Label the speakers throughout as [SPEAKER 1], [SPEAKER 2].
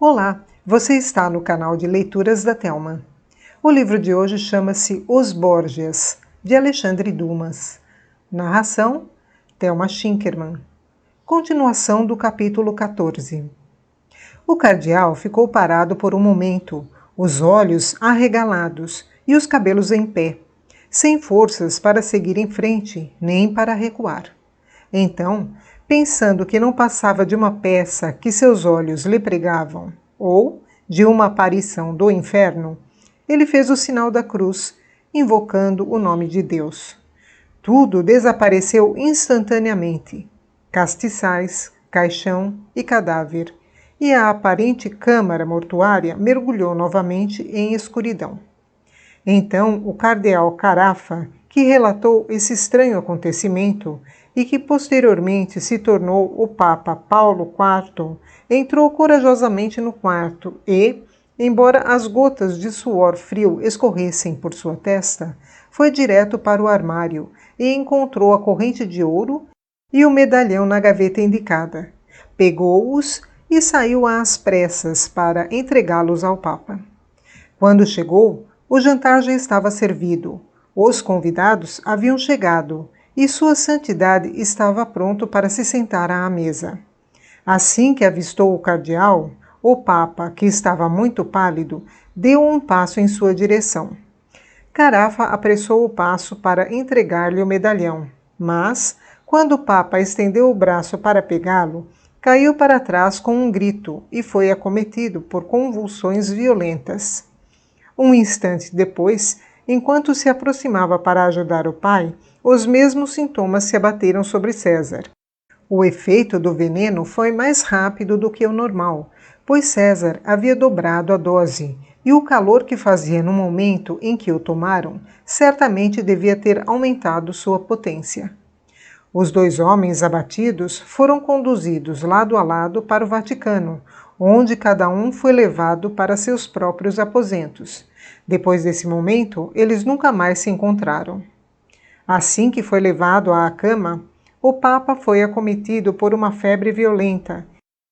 [SPEAKER 1] Olá, você está no canal de Leituras da Thelma. O livro de hoje chama-se Os Borgias, de Alexandre Dumas. Narração, Thelma Schinkerman. Continuação do capítulo 14. O cardeal ficou parado por um momento, os olhos arregalados e os cabelos em pé, sem forças para seguir em frente, nem para recuar. Então, pensando que não passava de uma peça que seus olhos lhe pregavam, ou de uma aparição do inferno, ele fez o sinal da cruz, invocando o nome de Deus. Tudo desapareceu instantaneamente: castiçais, caixão e cadáver, e a aparente câmara mortuária mergulhou novamente em escuridão. Então o cardeal Carafa, que relatou esse estranho acontecimento e que posteriormente se tornou o Papa Paulo IV, entrou corajosamente no quarto e, embora as gotas de suor frio escorressem por sua testa, foi direto para o armário e encontrou a corrente de ouro e o medalhão na gaveta indicada. Pegou-os e saiu às pressas para entregá-los ao Papa. Quando chegou, o jantar já estava servido. Os convidados haviam chegado e Sua Santidade estava pronto para se sentar à mesa. Assim que avistou o cardeal, o Papa, que estava muito pálido, deu um passo em sua direção. Carafa apressou o passo para entregar-lhe o medalhão, mas, quando o Papa estendeu o braço para pegá-lo, caiu para trás com um grito e foi acometido por convulsões violentas. Um instante depois, enquanto se aproximava para ajudar o pai, os mesmos sintomas se abateram sobre César. O efeito do veneno foi mais rápido do que o normal, pois César havia dobrado a dose, e o calor que fazia no momento em que o tomaram certamente devia ter aumentado sua potência. Os dois homens abatidos foram conduzidos lado a lado para o Vaticano, onde cada um foi levado para seus próprios aposentos. Depois desse momento, eles nunca mais se encontraram. Assim que foi levado à cama, o Papa foi acometido por uma febre violenta,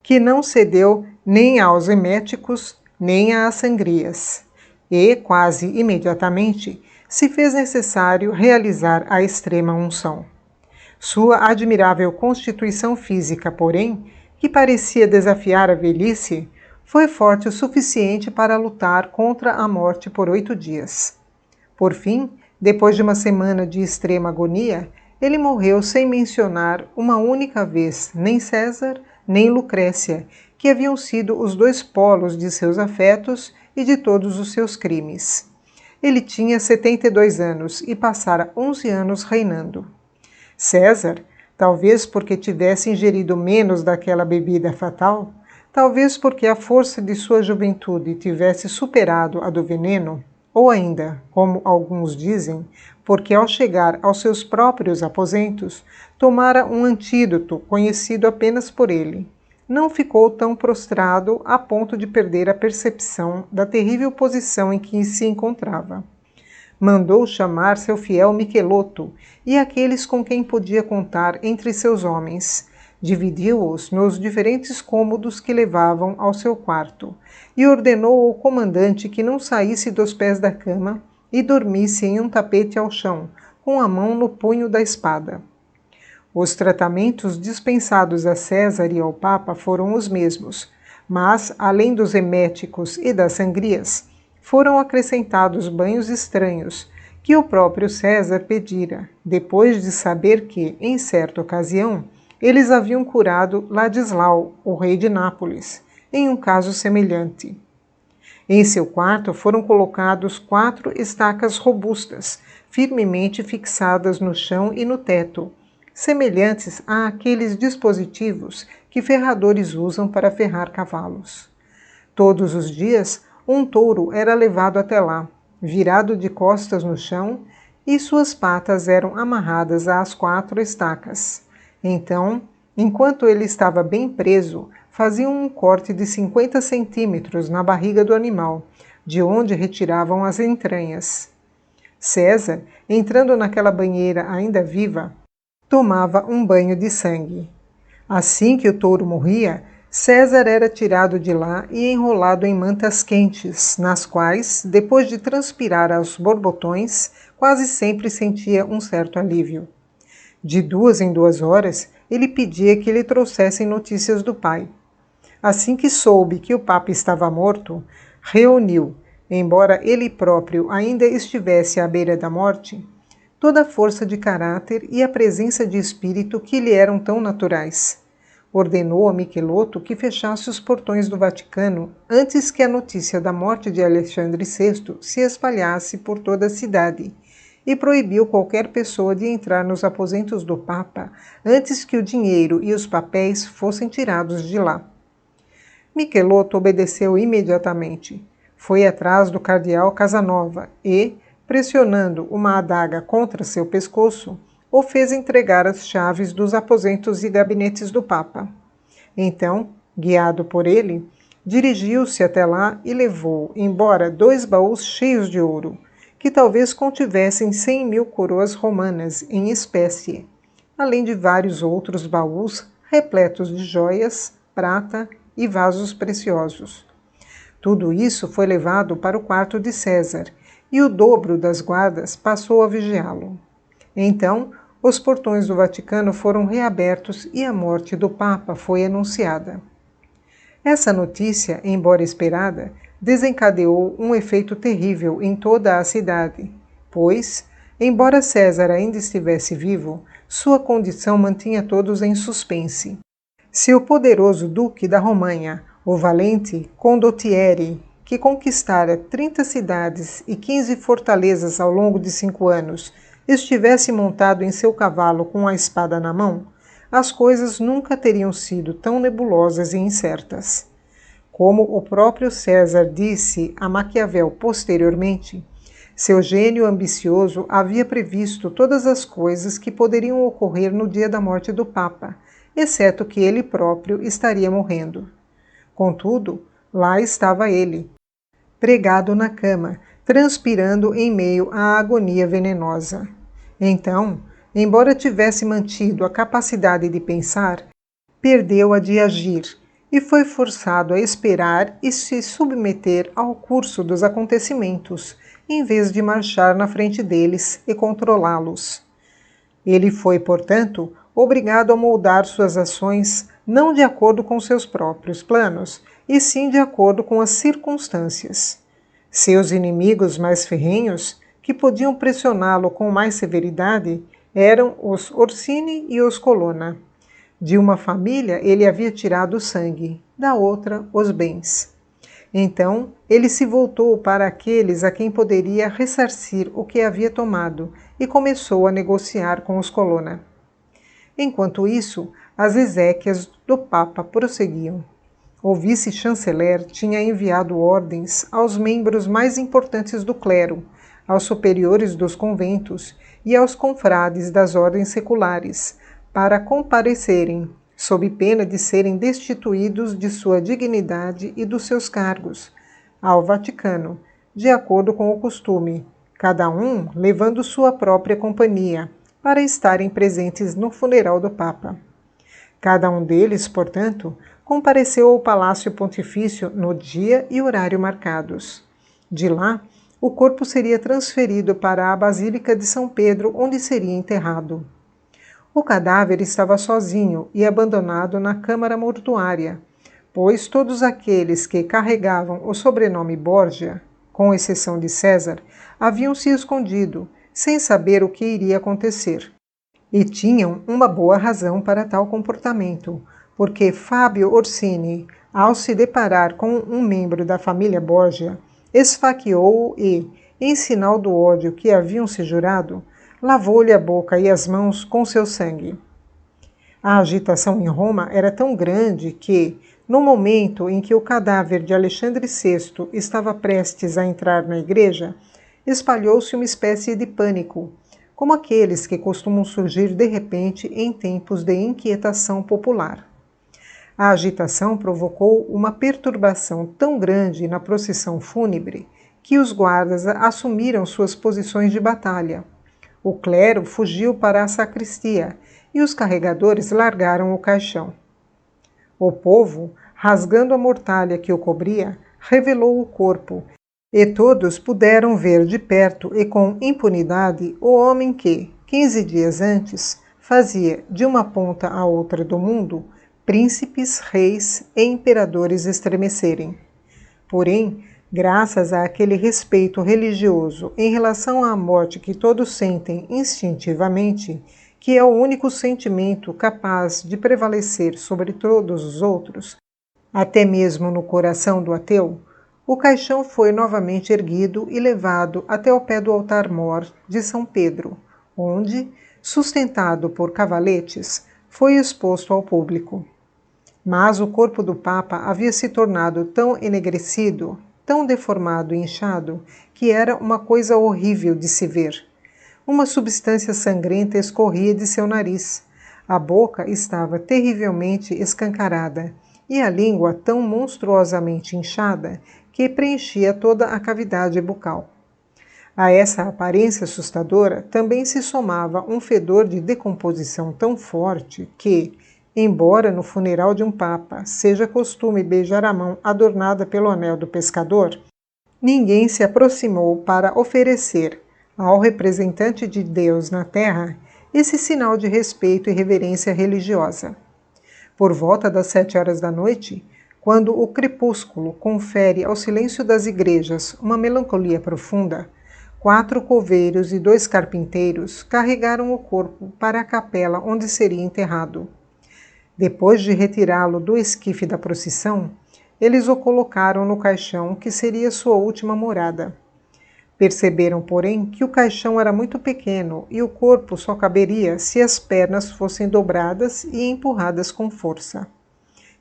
[SPEAKER 1] que não cedeu nem aos eméticos, nem às sangrias. E, quase imediatamente, se fez necessário realizar a extrema unção. Sua admirável constituição física, porém, que parecia desafiar a velhice, foi forte o suficiente para lutar contra a morte por 8 dias. Por fim, depois de uma semana de extrema agonia, ele morreu sem mencionar uma única vez nem César, nem Lucrécia, que haviam sido os dois polos de seus afetos e de todos os seus crimes. Ele tinha 72 anos e passara 11 anos reinando. César, talvez porque tivesse ingerido menos daquela bebida fatal, talvez porque a força de sua juventude tivesse superado a do veneno, ou ainda, como alguns dizem, porque ao chegar aos seus próprios aposentos, tomara um antídoto conhecido apenas por ele. Não ficou tão prostrado a ponto de perder a percepção da terrível posição em que se encontrava. Mandou chamar seu fiel Michelotto e aqueles com quem podia contar entre seus homens. Dividiu-os nos diferentes cômodos que levavam ao seu quarto e ordenou ao comandante que não saísse dos pés da cama e dormisse em um tapete ao chão, com a mão no punho da espada. Os tratamentos dispensados a César e ao Papa foram os mesmos, mas, além dos eméticos e das sangrias, foram acrescentados banhos estranhos, que o próprio César pedira, depois de saber que, em certa ocasião, eles haviam curado Ladislau, o rei de Nápoles, em um caso semelhante. Em seu quarto foram colocados 4 estacas robustas, firmemente fixadas no chão e no teto, semelhantes àqueles dispositivos que ferradores usam para ferrar cavalos. Todos os dias, um touro era levado até lá, virado de costas no chão, e suas patas eram amarradas às 4 estacas. Então, enquanto ele estava bem preso, faziam um corte de 50 centímetros na barriga do animal, de onde retiravam as entranhas. César, entrando naquela banheira ainda viva, tomava um banho de sangue. Assim que o touro morria, César era tirado de lá e enrolado em mantas quentes, nas quais, depois de transpirar aos borbotões, quase sempre sentia um certo alívio. De 2 em 2 horas, ele pedia que lhe trouxessem notícias do pai. Assim que soube que o Papa estava morto, reuniu, embora ele próprio ainda estivesse à beira da morte, toda a força de caráter e a presença de espírito que lhe eram tão naturais. Ordenou a Michelotto que fechasse os portões do Vaticano antes que a notícia da morte de Alexandre VI se espalhasse por toda a cidade, e proibiu qualquer pessoa de entrar nos aposentos do Papa antes que o dinheiro e os papéis fossem tirados de lá. Michelotto obedeceu imediatamente. Foi atrás do cardeal Casanova e, pressionando uma adaga contra seu pescoço, o fez entregar as chaves dos aposentos e gabinetes do Papa. Então, guiado por ele, dirigiu-se até lá e levou embora 2 baús cheios de ouro, que talvez contivessem 100.000 coroas romanas em espécie, além de vários outros baús repletos de joias, prata e vasos preciosos. Tudo isso foi levado para o quarto de César, e o dobro das guardas passou a vigiá-lo. Então, os portões do Vaticano foram reabertos e a morte do Papa foi anunciada. Essa notícia, embora esperada, desencadeou um efeito terrível em toda a cidade, pois, embora César ainda estivesse vivo, sua condição mantinha todos em suspense. Se o poderoso duque da Romanha, o valente Condottieri, que conquistara 30 cidades e 15 fortalezas ao longo de 5 anos, estivesse montado em seu cavalo com a espada na mão, as coisas nunca teriam sido tão nebulosas e incertas. Como o próprio César disse a Maquiavel posteriormente, seu gênio ambicioso havia previsto todas as coisas que poderiam ocorrer no dia da morte do Papa, exceto que ele próprio estaria morrendo. Contudo, lá estava ele, pregado na cama, transpirando em meio à agonia venenosa. Então, embora tivesse mantido a capacidade de pensar, perdeu a de agir e foi forçado a esperar e se submeter ao curso dos acontecimentos, em vez de marchar na frente deles e controlá-los. Ele foi, portanto, obrigado a moldar suas ações não de acordo com seus próprios planos, e sim de acordo com as circunstâncias. Seus inimigos mais ferrenhos, que podiam pressioná-lo com mais severidade, eram os Orsini e os Colonna. De uma família ele havia tirado o sangue, da outra os bens. Então ele se voltou para aqueles a quem poderia ressarcir o que havia tomado e começou a negociar com os Colonna. Enquanto isso, as exéquias do Papa prosseguiam. O vice-chanceler tinha enviado ordens aos membros mais importantes do clero, aos superiores dos conventos e aos confrades das ordens seculares, para comparecerem, sob pena de serem destituídos de sua dignidade e dos seus cargos, ao Vaticano, de acordo com o costume, cada um levando sua própria companhia, para estarem presentes no funeral do Papa. Cada um deles, portanto, compareceu ao Palácio Pontifício no dia e horário marcados. De lá, o corpo seria transferido para a Basílica de São Pedro, onde seria enterrado. O cadáver estava sozinho e abandonado na câmara mortuária, pois todos aqueles que carregavam o sobrenome Borgia, com exceção de César, haviam se escondido, sem saber o que iria acontecer. E tinham uma boa razão para tal comportamento, porque Fábio Orsini, ao se deparar com um membro da família Borgia, esfaqueou-o e, em sinal do ódio que haviam se jurado, lavou-lhe a boca e as mãos com seu sangue. A agitação em Roma era tão grande que, no momento em que o cadáver de Alexandre VI estava prestes a entrar na igreja, espalhou-se uma espécie de pânico, como aqueles que costumam surgir de repente em tempos de inquietação popular. A agitação provocou uma perturbação tão grande na procissão fúnebre que os guardas assumiram suas posições de batalha. O clero fugiu para a sacristia e os carregadores largaram o caixão. O povo, rasgando a mortalha que o cobria, revelou o corpo, e todos puderam ver de perto e com impunidade o homem que, 15 dias antes, fazia de uma ponta à outra do mundo príncipes, reis e imperadores estremecerem. Porém, graças àquele respeito religioso em relação à morte que todos sentem instintivamente, que é o único sentimento capaz de prevalecer sobre todos os outros, até mesmo no coração do ateu, o caixão foi novamente erguido e levado até o pé do altar-mor de São Pedro, onde, sustentado por cavaletes, foi exposto ao público. Mas o corpo do Papa havia se tornado tão enegrecido, tão deformado e inchado, que era uma coisa horrível de se ver. Uma substância sangrenta escorria de seu nariz, a boca estava terrivelmente escancarada, e a língua tão monstruosamente inchada que preenchia toda a cavidade bucal. A essa aparência assustadora também se somava um fedor de decomposição tão forte que, embora no funeral de um papa seja costume beijar a mão adornada pelo anel do pescador, ninguém se aproximou para oferecer ao representante de Deus na terra esse sinal de respeito e reverência religiosa. Por volta das 7 horas da noite, quando o crepúsculo confere ao silêncio das igrejas uma melancolia profunda, 4 coveiros e 2 carpinteiros carregaram o corpo para a capela onde seria enterrado. Depois de retirá-lo do esquife da procissão, eles o colocaram no caixão que seria sua última morada. Perceberam, porém, que o caixão era muito pequeno e o corpo só caberia se as pernas fossem dobradas e empurradas com força.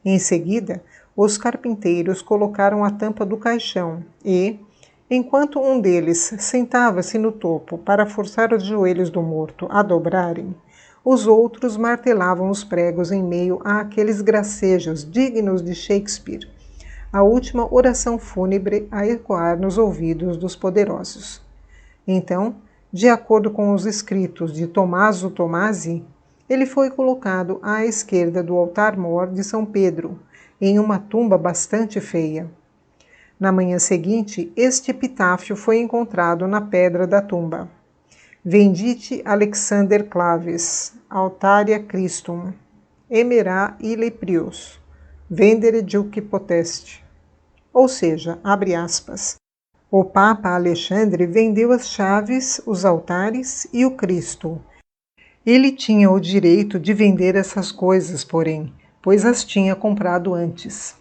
[SPEAKER 1] Em seguida, os carpinteiros colocaram a tampa do caixão e, enquanto um deles sentava-se no topo para forçar os joelhos do morto a dobrarem, os outros martelavam os pregos em meio àqueles gracejos dignos de Shakespeare, a última oração fúnebre a ecoar nos ouvidos dos poderosos. Então, de acordo com os escritos de Tommaso Tommasi, ele foi colocado à esquerda do altar-mor de São Pedro, em uma tumba bastante feia. Na manhã seguinte, este epitáfio foi encontrado na pedra da tumba. Vendite Alexander Claves, Altaria Christum, emerá ille prius, vendere duque potest. Ou seja, abre aspas, o Papa Alexandre vendeu as chaves, os altares e o Cristo. Ele tinha o direito de vender essas coisas, porém, pois as tinha comprado antes.